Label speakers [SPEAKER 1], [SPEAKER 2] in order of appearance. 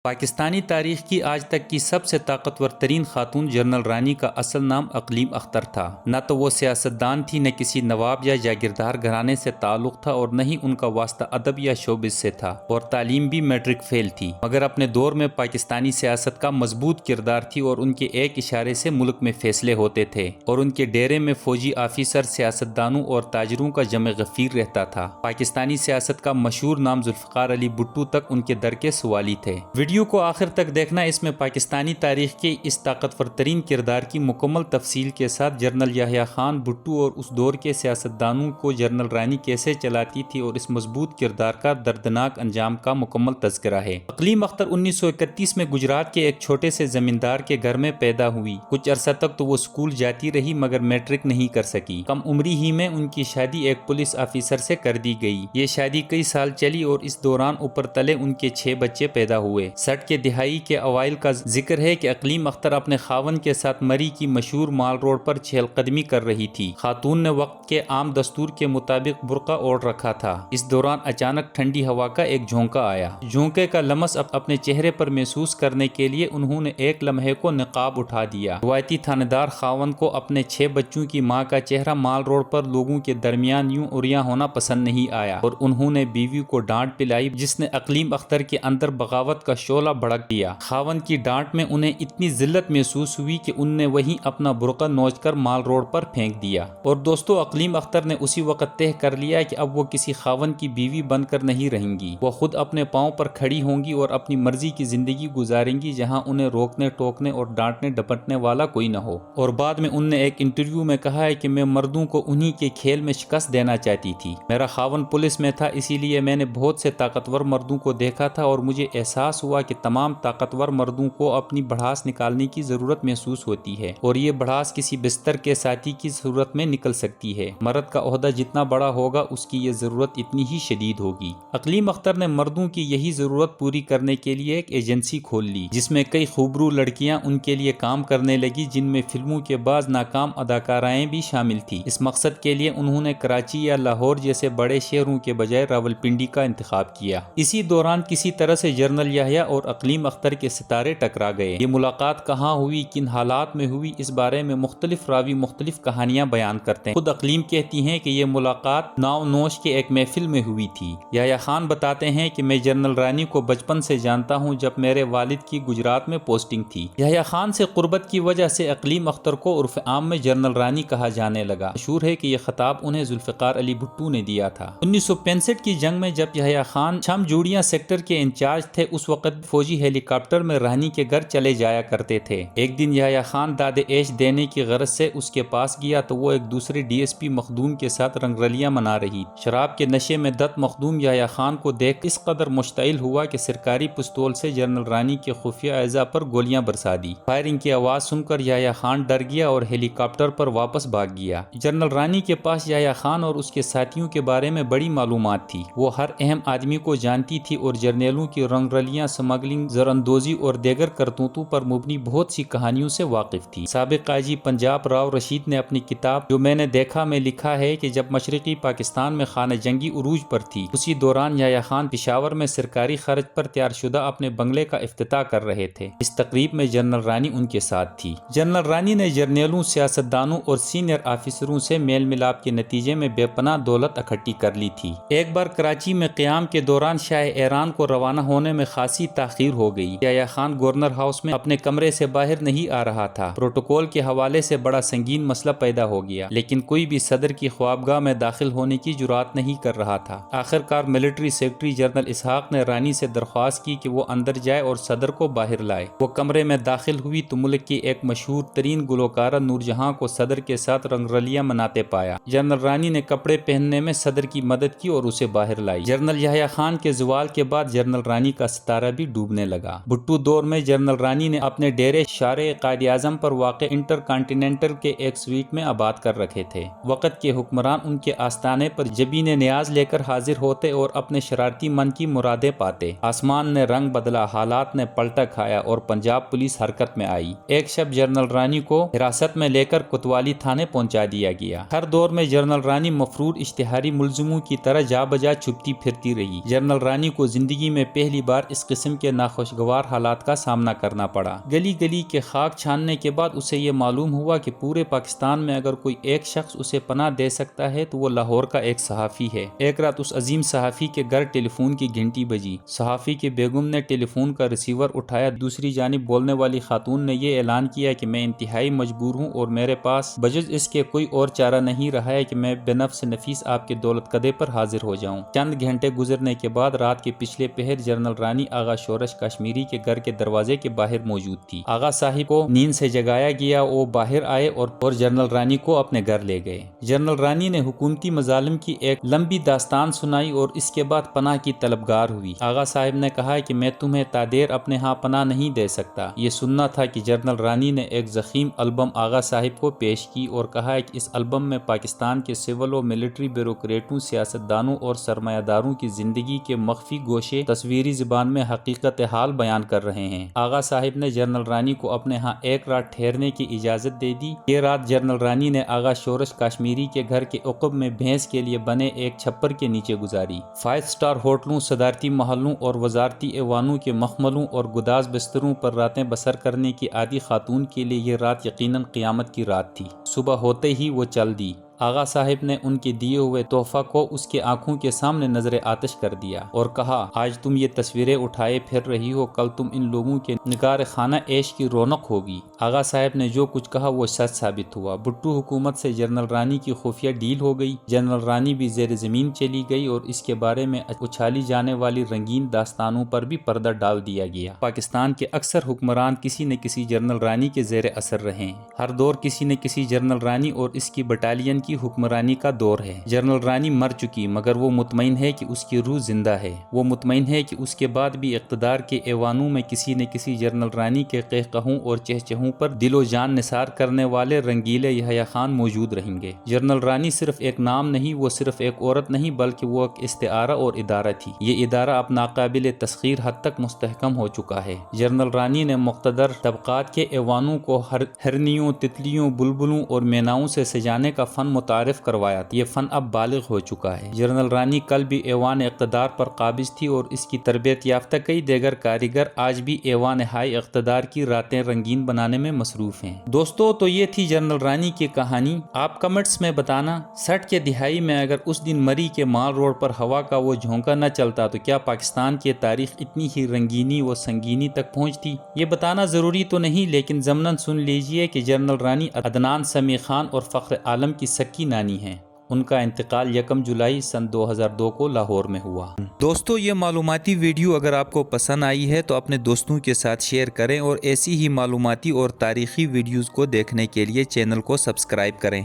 [SPEAKER 1] پاکستانی تاریخ کی آج تک کی سب سے طاقتور ترین خاتون جنرل رانی کا اصل نام اقلیم اختر تھا۔ نہ تو وہ سیاستدان تھی، نہ کسی نواب یا جاگیردار گھرانے سے تعلق تھا اور نہ ہی ان کا واسطہ ادب یا شوبز سے تھا، اور تعلیم بھی میٹرک فیل تھی، مگر اپنے دور میں پاکستانی سیاست کا مضبوط کردار تھی اور ان کے ایک اشارے سے ملک میں فیصلے ہوتے تھے اور ان کے ڈیرے میں فوجی آفیسر، سیاستدانوں اور تاجروں کا جمع غفیر رہتا تھا۔ پاکستانی سیاست کا مشہور نام ذوالفقار علی بھٹو تک ان کے در کے سوالی تھے۔ ویڈیو کو آخر تک دیکھنا، اس میں پاکستانی تاریخ کے اس طاقتور ترین کردار کی مکمل تفصیل کے ساتھ جنرل یحییٰ خان بھٹو اور اس دور کے سیاستدانوں کو جنرل رانی کیسے چلاتی تھی اور اس مضبوط کردار کا دردناک انجام کا مکمل تذکرہ ہے۔ اقلیم اختر 1931 میں گجرات کے ایک چھوٹے سے زمیندار کے گھر میں پیدا ہوئی۔ کچھ عرصہ تک تو وہ اسکول جاتی رہی مگر میٹرک نہیں کر سکی۔ کم عمری ہی میں ان کی شادی ایک پولیس آفیسر سے کر دی گئی۔ یہ شادی کئی سال چلی اور اس دوران اوپر تلے ان کے 6 بچے پیدا ہوئے۔ 60 کے دہائی کے اوائل کا ذکر ہے کہ اقلیم اختر اپنے خاون کے ساتھ مری کی مشہور مال روڈ پر چہل قدمی کر رہی تھی۔ خاتون نے وقت کے عام دستور کے مطابق برقع اوڑھ رکھا تھا۔ اس دوران اچانک ٹھنڈی ہوا کا ایک جھونکا آیا۔ جھونکے کا لمس اپنے چہرے پر محسوس کرنے کے لیے انہوں نے ایک لمحے کو نقاب اٹھا دیا۔ روایتی تھانے دار خاون کو اپنے 6 بچوں کی ماں کا چہرہ مال روڈ پر لوگوں کے درمیان یوں عریاں ہونا پسند نہیں آیا اور انہوں نے بیوی کو ڈانٹ پلائی، جس نے اقلیم اختر کے اندر بغاوت کا شعلہ بھڑک دیا۔ خاون کی ڈانٹ میں انہیں اتنی ذلت محسوس ہوئی کہ ان نے وہیں اپنا برقع نوچ کر مال روڈ پر پھینک دیا۔ اور دوستو، اقلیم اختر نے اسی وقت طے کر لیا کہ اب وہ کسی خاون کی بیوی بن کر نہیں رہیں گی۔ وہ خود اپنے پاؤں پر کھڑی ہوں گی اور اپنی مرضی کی زندگی گزاریں گی، جہاں انہیں روکنے ٹوکنے اور ڈانٹنے ڈپٹنے والا کوئی نہ ہو۔ اور بعد میں ان نے ایک انٹرویو میں کہا ہے کہ میں مردوں کو انہی کے کھیل میں شکست دینا چاہتی تھی۔ میرا خاون پولیس میں تھا، اسی لیے میں نے بہت سے طاقتور مردوں کو دیکھا تھا اور مجھے احساس ہوا کہ تمام طاقتور مردوں کو اپنی بڑھاس نکالنے کی ضرورت محسوس ہوتی ہے اور یہ بڑھاس کسی بستر کے ساتھی کی صورت میں نکل سکتی ہے۔ مرد کا عہدہ جتنا بڑا ہوگا اس کی یہ ضرورت اتنی ہی شدید ہوگی۔ اقلیم اختر نے مردوں کی یہی ضرورت پوری کرنے کے لیے ایک ایجنسی کھول لی، جس میں کئی خوبرو لڑکیاں ان کے لیے کام کرنے لگی، جن میں فلموں کے بعض ناکام اداکارائیں بھی شامل تھیں۔ اس مقصد کے لیے انہوں نے کراچی یا لاہور جیسے بڑے شہروں کے بجائے راولپنڈی کا انتخاب کیا۔ اسی دوران کسی طرح سے جنرل یحییٰ اور اقلیم اختر کے ستارے ٹکرا گئے۔ یہ ملاقات کہاں ہوئی، کن حالات میں ہوئی، اس بارے میں مختلف راوی مختلف کہانیاں بیان کرتے ہیں۔ خود اقلیم کہتی ہیں کہ یہ ملاقات ناؤ نوش کے ایک محفل میں ہوئی تھی۔ یحییٰ خان بتاتے ہیں کہ میں جنرل رانی کو بچپن سے جانتا ہوں، جب میرے والد کی گجرات میں پوسٹنگ تھی۔ یحییٰ خان سے قربت کی وجہ سے اقلیم اختر کو عرف عام میں جنرل رانی کہا جانے لگا۔ مشہور ہے کہ یہ خطاب انہیں ذوالفقار علی بھٹو نے دیا تھا۔ 1965 کی جنگ میں جب یحییٰ خان چھم جوڑیاں سیکٹر کے انچارج تھے، اس وقت فوجی ہیلی کاپٹر میں رانی کے گھر چلے جایا کرتے تھے۔ ایک دن یحییٰ خان داد عیش دینے کی غرض سے اس کے پاس گیا تو وہ ایک دوسرے ڈی ایس پی مخدوم کے ساتھ رنگ رلیاں منا رہی۔ شراب کے نشے میں دت مخدوم یحییٰ خان کو دیکھ اس قدر مشتعل ہوا کہ سرکاری پستول سے جنرل رانی کے خفیہ اعضاء پر گولیاں برسا دی۔ فائرنگ کی آواز سن کر یحییٰ خان ڈر گیا اور ہیلی کاپٹر پر واپس بھاگ گیا۔ جنرل رانی کے پاس یحییٰ خان اور اس کے ساتھیوں کے بارے میں بڑی معلومات تھی۔ وہ ہر اہم آدمی کو جانتی تھی اور جرنیلوں کی رنگ رلیاں، سمگلنگ، زراندوزی اور دیگر کرتوتوں پر مبنی بہت سی کہانیوں سے واقف تھی۔ سابق قاضی پنجاب راؤ رشید نے اپنی کتاب جو میں نے دیکھا میں لکھا ہے کہ جب مشرقی پاکستان میں خانہ جنگی عروج پر تھی، اسی دوران یحییٰ خان پشاور میں سرکاری خرچ پر تیار شدہ اپنے بنگلے کا افتتاح کر رہے تھے۔ اس تقریب میں جنرل رانی ان کے ساتھ تھی۔ جنرل رانی نے جرنیلوں، سیاستدانوں اور سینئر آفیسروں سے میل ملاپ کے نتیجے میں بے پناہ دولت اکٹھی کر لی تھی۔ ایک بار کراچی میں قیام کے دوران شاہ ایران کو روانہ ہونے میں خاصی تاخیر ہو گئی۔ یحییٰ خان گورنر ہاؤس میں اپنے کمرے سے باہر نہیں آ رہا تھا۔ پروٹوکول کے حوالے سے بڑا سنگین مسئلہ پیدا ہو گیا، لیکن کوئی بھی صدر کی خوابگاہ میں داخل ہونے کی جرات نہیں کر رہا تھا۔ آخرکار ملٹری سیکرٹری جنرل اسحاق نے رانی سے درخواست کی کہ وہ اندر جائے اور صدر کو باہر لائے۔ وہ کمرے میں داخل ہوئی تو ملک کی ایک مشہور ترین گلوکارہ نور جہاں کو صدر کے ساتھ رنگ رلیاں مناتے پایا۔ جنرل رانی نے کپڑے پہننے میں صدر کی مدد کی اور اسے باہر لائی۔ جنرل یحییٰ خان کے زوال کے بعد جنرل رانی کا ستارہ بھی ڈوبنے لگا۔ بھٹو دور میں جنرل رانی نے اپنے ڈیرے شارع قائد اعظم پر واقع انٹر کانٹیننٹل کے ایک سویٹ میں آباد کر رکھے تھے۔ وقت کے حکمران ان کے آستانے پر جبین نیاز لے کر حاضر ہوتے اور اپنے شرارتی من کی مرادیں پاتے۔ آسمان نے رنگ بدلا، حالات نے پلٹا کھایا اور پنجاب پولیس حرکت میں آئی۔ ایک شب جنرل رانی کو حراست میں لے کر کوتوالی تھانے پہنچا دیا گیا۔ ہر دور میں جنرل رانی مفرور اشتہاری ملزموں کی طرح جا بجا چھپتی پھرتی رہی۔ جنرل رانی کو زندگی میں پہلی بار اس قسم قسم کے ناخوشگوار حالات کا سامنا کرنا پڑا۔ گلی گلی کے خاک چھاننے کے بعد اسے یہ معلوم ہوا کہ پورے پاکستان میں اگر کوئی ایک شخص اسے پناہ دے سکتا ہے تو وہ لاہور کا ایک صحافی ہے۔ ایک رات اس عظیم صحافی کے گھر ٹیلی فون کی گھنٹی بجی۔ صحافی کی بیگم نے ٹیلی فون کا ریسیور اٹھایا۔ دوسری جانب بولنے والی خاتون نے یہ اعلان کیا کہ میں انتہائی مجبور ہوں اور میرے پاس بجز اس کے کوئی اور چارہ نہیں رہا ہے کہ میں بنفس نفیس آپ کے دولت کدے پر حاضر ہو جاؤں۔ چند گھنٹے گزرنے کے بعد رات کے پچھلے پہر جنرل رانی آغا شورش کشمیری کے گھر کے دروازے کے باہر موجود تھی۔ آغا صاحب کو نیند سے جگایا گیا، وہ باہر آئے اور جنرل رانی کو اپنے گھر لے گئے۔ جنرل رانی نے حکومتی مظالم کی ایک لمبی داستان سنائی اور اس کے بعد پناہ کی طلبگار ہوئی۔ آغا صاحب نے کہا کہ میں تمہیں تادیر اپنے ہاں پناہ نہیں دے سکتا۔ یہ سننا تھا کہ جنرل رانی نے ایک ضخیم البم آغا صاحب کو پیش کی اور کہا کہ اس البم میں پاکستان کے سول و ملٹری بیوروکریٹوں، سیاستدانوں اور سرمایہ داروں کی زندگی کے مخفی گوشے تصویری زبان میں حقیقت حال بیان کر رہے ہیں۔ آغا صاحب نے جنرل رانی کو اپنے ہاں ایک رات ٹھہرنے کی اجازت دے دی۔ یہ رات جنرل رانی نے آغا شورش کشمیری کے گھر کے عقب میں بھینس کے لیے بنے ایک چھپر کے نیچے گزاری۔ 5 اسٹار ہوٹلوں، صدارتی محلوں اور وزارتی ایوانوں کے مخملوں اور گداز بستروں پر راتیں بسر کرنے کی عادی خاتون کے لیے یہ رات یقیناً قیامت کی رات تھی۔ صبح ہوتے ہی وہ چل دی۔ آغا صاحب نے ان کے دیے ہوئے تحفہ کو اس کے آنکھوں کے سامنے نظر آتش کر دیا اور کہا، آج تم یہ تصویریں اٹھائے پھر رہی ہو، کل تم ان لوگوں کے نگار خانہ عیش کی رونق ہوگی۔ آغا صاحب نے جو کچھ کہا وہ سچ ثابت ہوا۔ بھٹو حکومت سے جنرل رانی کی خفیہ ڈیل ہو گئی۔ جنرل رانی بھی زیر زمین چلی گئی اور اس کے بارے میں اچھالی جانے والی رنگین داستانوں پر بھی پردہ ڈال دیا گیا۔ پاکستان کے اکثر حکمران کسی نہ کسی جنرل رانی کے زیر اثر رہے ہیں۔ ہر دور کسی نہ کسی جنرل رانی اور اس کی بٹالین کی حکمرانی کا دور ہے۔ جنرل رانی مر چکی مگر وہ مطمئن ہے کہ اس کی روح زندہ ہے۔ وہ مطمئن ہے کہ اس کے بعد بھی اقتدار کے ایوانوں میں کسی نہ کسی جنرل رانی کے قہقہوں اور چہچہوں پر دل و جان نثار کرنے والے رنگیلے یحییٰ خان موجود رہیں گے۔ جنرل رانی صرف ایک نام نہیں، وہ صرف ایک عورت نہیں بلکہ وہ ایک استعارہ اور ادارہ تھی۔ یہ ادارہ اب ناقابل تسخیر حد تک مستحکم ہو چکا ہے۔ جنرل رانی نے مقتدر طبقات کے ایوانوں کو ہرنیوں، تتلیوں، بلبلوں اور میناؤں سے سجانے کا فن متعارف کروایا تھا۔ یہ فن اب بالغ ہو چکا ہے۔ جنرل رانی کل بھی ایوان اقتدار پر قابض تھی اور اس کی تربیت یافتہ کئی دیگر کاریگر آج بھی ایوان ہائی اقتدار کی راتیں رنگین بنانے میں مصروف ہیں۔ دوستو، تو یہ تھی جنرل رانی کی کہانی۔ آپ کمنٹس میں بتانا 60 کے دہائی میں اگر اس دن مری کے مال روڈ پر ہوا کا وہ جھونکا نہ چلتا تو کیا پاکستان کی تاریخ اتنی ہی رنگینی و سنگینی تک پہنچتی؟ یہ بتانا ضروری تو نہیں، لیکن ضمناً سن لیجئے کہ جنرل رانی عدنان سمیع خان اور فخر عالم کی سکی نانی ہیں۔ ان کا انتقال 1 جولائی سن 2002 کو لاہور میں ہوا۔ دوستو، یہ معلوماتی ویڈیو اگر آپ کو پسند آئی ہے تو اپنے دوستوں کے ساتھ شیئر کریں اور ایسی ہی معلوماتی اور تاریخی ویڈیوز کو دیکھنے کے لیے چینل کو سبسکرائب کریں۔